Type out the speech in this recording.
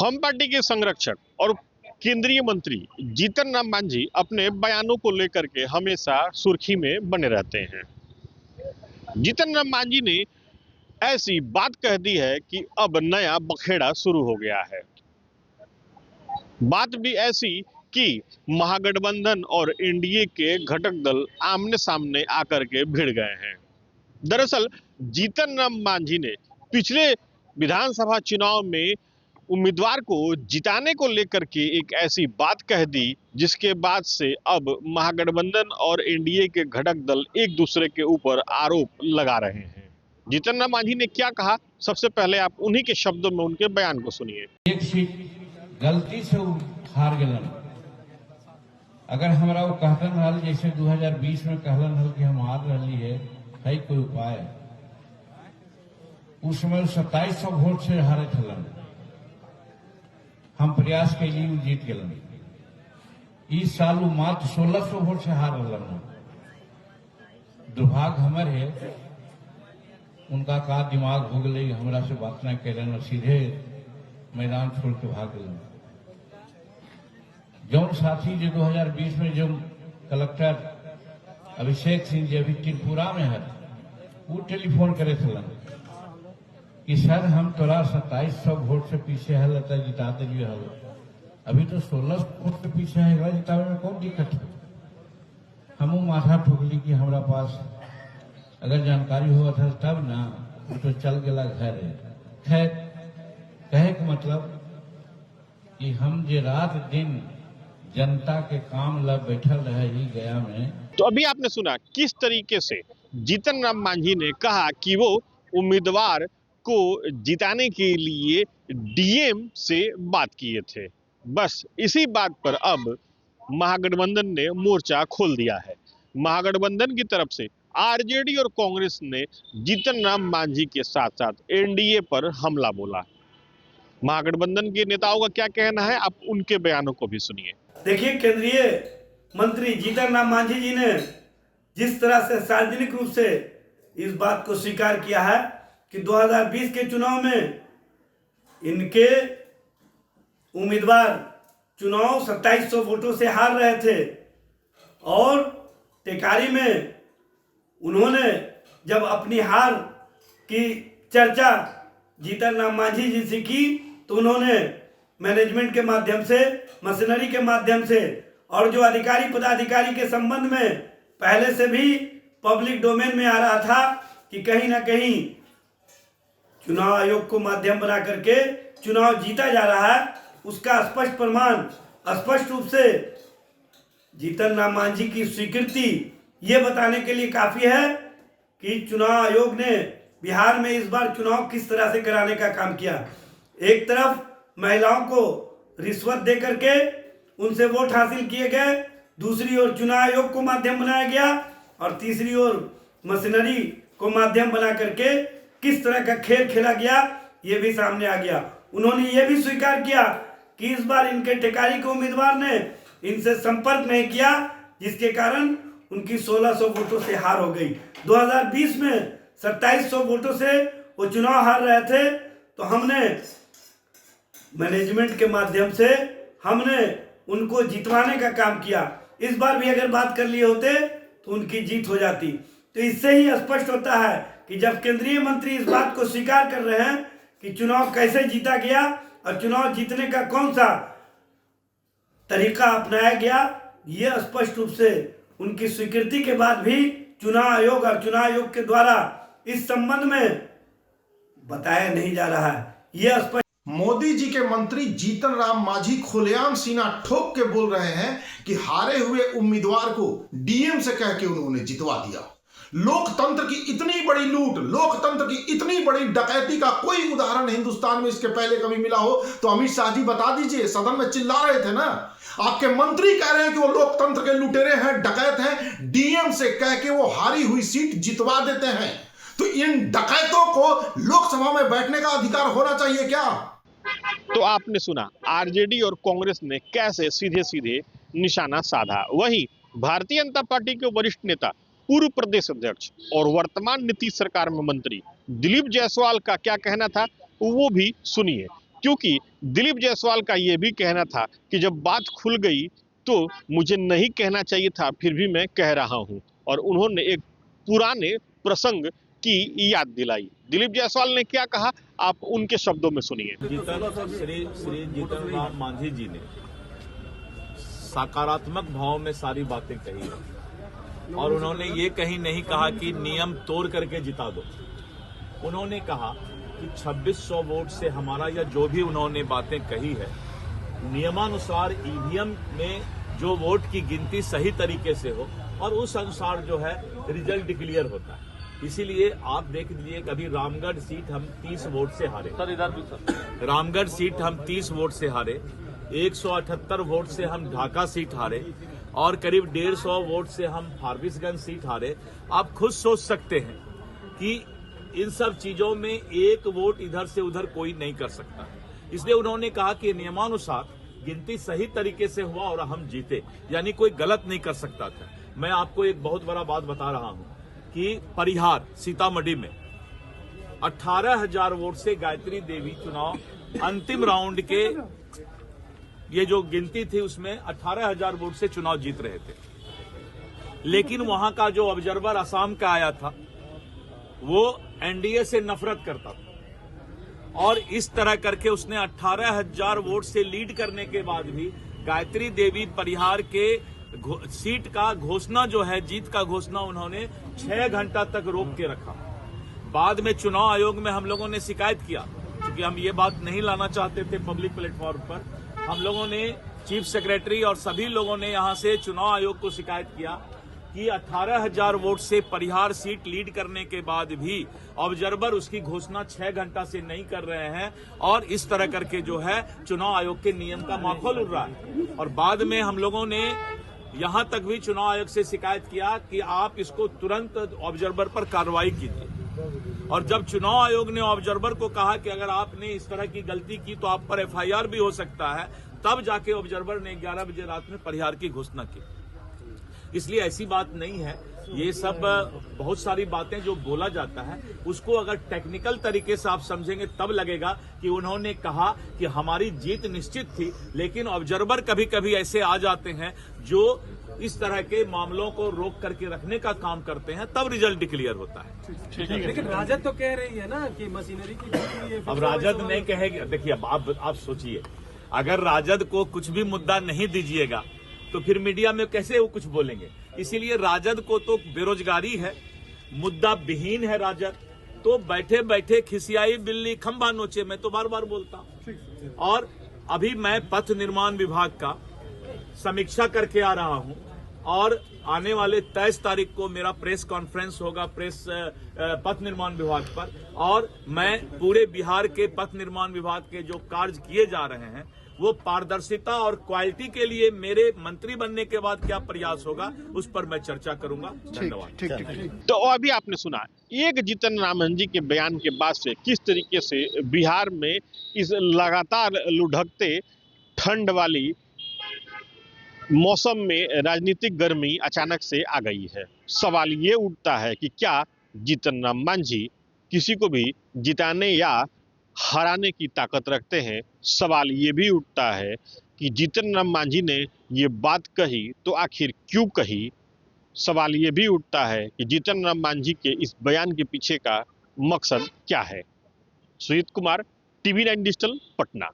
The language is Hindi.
हम पार्टी के संरक्षक और केंद्रीय मंत्री जीतन राम मांझी अपने बयानों को लेकर के हमेशा सुर्खी में बने रहते हैं। जीतन राम मांझी ने ऐसी बात कह दी है कि अब नया बखेड़ा शुरू हो गया है। बात भी ऐसी कि महागठबंधन और एनडीए के घटक दल आमने सामने आकर के भिड़ गए हैं। दरअसल जीतन राम मांझी ने पिछले विधानसभा चुनाव में उम्मीदवार को जिताने को लेकर के एक ऐसी बात कह दी जिसके बाद से अब महागठबंधन और एनडीए के घटक दल एक दूसरे के ऊपर आरोप लगा रहे हैं। जीतन राम मांझी ने क्या कहा, सबसे पहले आप उन्हीं के शब्दों में उनके बयान को सुनिए। एक सीट गलती से हार गलन, अगर हमरा वो कहतन हल जैसे 2020 में कहलन हल कि हम हार रही है कोई उपाय, उस समय 2700 वोट से हारे थलन, हम प्रयास के लिए जीत गलन। इस साल वो मात्र 1600 वोट से हार रहा। दुर्भाग्य हमारे है, उनका का दिमाग हो गए, हमरा से बात न करें, सीधे मैदान छोड़ के भाग गए। जौन साथी जो 2020 में जो कलेक्टर अभिषेक सिंह जी अभी त्रिपुरा में है, वो टेलीफोन करे थलन कि सर हम तोरा 2700 वोट से पीछे है, लता जिता दिलिए हल, अभी तो 1600 वोट से पीछे है, जितावे में कौन दिक्कत है। हम माथा ठोकली कि हमारा पास अगर जानकारी हुआ था तब ना, तो चल गया घर है। खैर कहे के मतलब कि हम जे रात दिन जनता के काम ला बैठल रहे ही गया में। तो अभी आपने सुना किस तरीके से जीतन राम मांझी ने कहा कि वो उम्मीदवार को जिताने के लिए डीएम से बात किए थे। बस इसी बात पर अब महागठबंधन ने मोर्चा खोल दिया है। महागठबंधन की तरफ से आरजेडी और कांग्रेस ने जीतन राम मांझी के साथ साथ एनडीए पर हमला बोला। महागठबंधन के नेताओं का क्या कहना है, आप उनके बयानों को भी सुनिए। देखिए, केंद्रीय मंत्री जीतन राम मांझी जी ने जिस तरह से सार्वजनिक रूप से इस बात को स्वीकार किया है कि 2020 के चुनाव में इनके उम्मीदवार चुनाव 2700 वोटों से हार रहे थे और टेकारी में उन्होंने जब अपनी हार की चर्चा जीतन राम मांझी जी से की तो उन्होंने मैनेजमेंट के माध्यम से, मशीनरी के माध्यम से और जो अधिकारी पदाधिकारी के संबंध में पहले से भी पब्लिक डोमेन में आ रहा था कि कहीं ना कहीं चुनाव आयोग को माध्यम बना करके चुनाव जीता जा रहा है, उसका स्पष्ट प्रमाण स्पष्ट रूप से जीतन राम मांझी की स्वीकृति ये बताने के लिए काफी है कि चुनाव आयोग ने बिहार में इस बार चुनाव किस तरह से कराने का काम किया। एक तरफ महिलाओं को रिश्वत दे करके उनसे वोट हासिल किए गए, दूसरी ओर चुनाव आयोग को माध्यम बनाया गया और तीसरी ओर मशीनरी को माध्यम बना करके किस तरह का खेल खेला गया ये भी सामने आ गया। उन्होंने ये भी स्वीकार किया कि इस बार इनके टेकारी के उम्मीदवार ने इनसे संपर्क नहीं किया, जिसके कारण उनकी 1600 वोटों से हार हो गई। 2020 में 2700 वोटों से वो चुनाव हार रहे थे, तो हमने मैनेजमेंट के माध्यम से हमने उनको जितवाने का काम किया। इस बार भी अगर बात कर लिए होते तो उनकी जीत हो जाती। तो इससे ही स्पष्ट होता है कि जब केंद्रीय मंत्री इस बात को स्वीकार कर रहे हैं कि चुनाव कैसे जीता गया और चुनाव जीतने का कौन सा तरीका अपनाया गया, ये स्पष्ट रूप से उनकी स्वीकृति के बाद भी चुनाव आयोग और चुनाव आयोग के द्वारा इस संबंध में बताया नहीं जा रहा है। यह स्पष्ट मोदी जी के मंत्री जीतन राम मांझी खुलेआम सीना ठोक के बोल रहे हैं कि हारे हुए उम्मीदवार को डीएम से कह के उन्होंने जितवा दिया। लोकतंत्र की इतनी बड़ी लूट, लोकतंत्र की इतनी बड़ी डकैती का कोई उदाहरण हिंदुस्तान में इसके पहले कभी मिला हो तो अमित शाह जी बता दीजिए। सदन में चिल्ला रहे थे ना, आपके मंत्री कह रहे हैं कि वो लोकतंत्र के लुटेरे हैं, डकैत हैं, डीएम से कह के वो हारी हुई सीट जितवा देते हैं। तो इन डकैतों को लोकसभा में बैठने का अधिकार होना चाहिए क्या? तो आपने सुना आरजेडी और कांग्रेस ने कैसे सीधे सीधे निशाना साधा। वहीं भारतीय जनता पार्टी के वरिष्ठ नेता, पूर्व प्रदेश अध्यक्ष और वर्तमान नीतीश सरकार में मंत्री दिलीप जायसवाल का क्या कहना था वो भी सुनिए। क्योंकि दिलीप जायसवाल का ये भी कहना था कि जब बात खुल गई तो मुझे नहीं कहना चाहिए था, फिर भी मैं कह रहा हूं। और उन्होंने एक पुराने प्रसंग की याद दिलाई। दिलीप जायसवाल ने क्या कहा, आप उनके शब्दों में सुनिए। श्री जीतन राम मांझी जी ने सकारात्मक भाव में सारी बातें कही है और उन्होंने ये कहीं नहीं कहा कि नियम तोड़ करके जिता दो। उन्होंने कहा कि 2600 वोट से हमारा, या जो भी उन्होंने बातें कही है, नियमानुसार ईवीएम में जो वोट की गिनती सही तरीके से हो और उस अनुसार जो है रिजल्ट डिक्लेयर होता है। इसीलिए आप देख लीजिए, कभी रामगढ़ सीट हम 30 वोट से हारे, रामगढ़ सीट हम 30 वोट से हारे, 178 वोट से हम ढाका सीट हारे और करीब 150 वोट से हम फारबिसगंज सीट हारे। आप खुद सोच सकते हैं कि इन सब चीजों में एक वोट इधर से उधर कोई नहीं कर सकता। इसलिए उन्होंने कहा कि नियमानुसार गिनती सही तरीके से हुआ और हम जीते, यानी कोई गलत नहीं कर सकता था। मैं आपको एक बहुत बड़ा बात बता रहा हूं कि परिहार सीतामढ़ी में 18,000 वोट से गायत्री देवी चुनाव अंतिम राउंड के ये जो गिनती थी उसमें 18,000 वोट से चुनाव जीत रहे थे, लेकिन वहां का जो ऑब्जर्वर असम का आया था वो एनडीए से नफरत करता था और इस तरह करके उसने 18,000 वोट से लीड करने के बाद भी गायत्री देवी परिहार के सीट का घोषणा जो है, जीत का घोषणा, उन्होंने 6 घंटा तक रोक के रखा। बाद में चुनाव आयोग में हम लोगों ने शिकायत किया, क्योंकि हम ये बात नहीं लाना चाहते थे पब्लिक प्लेटफॉर्म पर। हम लोगों ने, चीफ सेक्रेटरी और सभी लोगों ने यहां से चुनाव आयोग को शिकायत किया कि 18,000 वोट से परिहार सीट लीड करने के बाद भी ऑब्जर्वर उसकी घोषणा 6 घंटा से नहीं कर रहे हैं और इस तरह करके जो है चुनाव आयोग के नियम का माखौल उड़ रहा है। और बाद में हम लोगों ने यहां तक भी चुनाव आयोग से शिकायत किया कि आप इसको तुरंत ऑब्जर्वर पर कार्रवाई कीजिए। और जब चुनाव आयोग ने ऑब्जर्वर को कहा कि अगर आपने इस तरह की गलती की तो आप पर एफआईआर भी हो सकता है, तब जाके ऑब्जर्वर ने 11 बजे रात में परिहार की घोषणा की। इसलिए ऐसी बात नहीं है, ये सब बहुत सारी बातें जो बोला जाता है उसको अगर टेक्निकल तरीके से आप समझेंगे तब लगेगा कि उन्होंने कहा कि हमारी जीत निश्चित थी, लेकिन ऑब्जर्वर कभी कभी ऐसे आ जाते हैं जो इस तरह के मामलों को रोक करके रखने का काम करते हैं, तब रिजल्ट डिक्लेयर होता है। लेकिन राजद तो कह रही है ना कि मशीनरी की जीत है। अब राजद नहीं कहेगी, देखिए आप सोचिए, अगर राजद को कुछ भी मुद्दा नहीं दीजिएगा तो फिर मीडिया में कैसे वो कुछ बोलेंगे। इसीलिए राजद को तो बेरोजगारी है, मुद्दा विहीन है राजद, तो बैठे बैठे खिसियाई बिल्ली खंभा नोचे, मैं तो बार बार बोलता हूं। और अभी मैं पथ निर्माण विभाग का समीक्षा करके आ रहा हूं और आने वाले 23 तारीख को मेरा प्रेस कॉन्फ्रेंस होगा पथ निर्माण विभाग पर, और मैं पूरे बिहार के पथ निर्माण विभाग के जो कार्य किए जा रहे हैं वो पारदर्शिता और क्वालिटी के लिए मेरे मंत्री बनने के बाद क्या प्रयास होगा उस पर मैं चर्चा करूंगा। धन्यवाद। तो अभी आपने सुना एक जीतन राम मांझी के बयान के बाद से किस तरीके से बिहार में इस लगातार लुढ़कते ठंड वाली मौसम में राजनीतिक गर्मी अचानक से आ गई है। सवाल ये उठता है कि क्या जीतन राम मांझी किसी को भी जिताने या हराने की ताकत रखते हैं। सवाल ये भी उठता है कि जीतन राम मांझी ने ये बात कही तो आखिर क्यों कही। सवाल ये भी उठता है कि जीतन राम मांझी के इस बयान के पीछे का मकसद क्या है। Sujit Kumar, TV9 digital, Patna.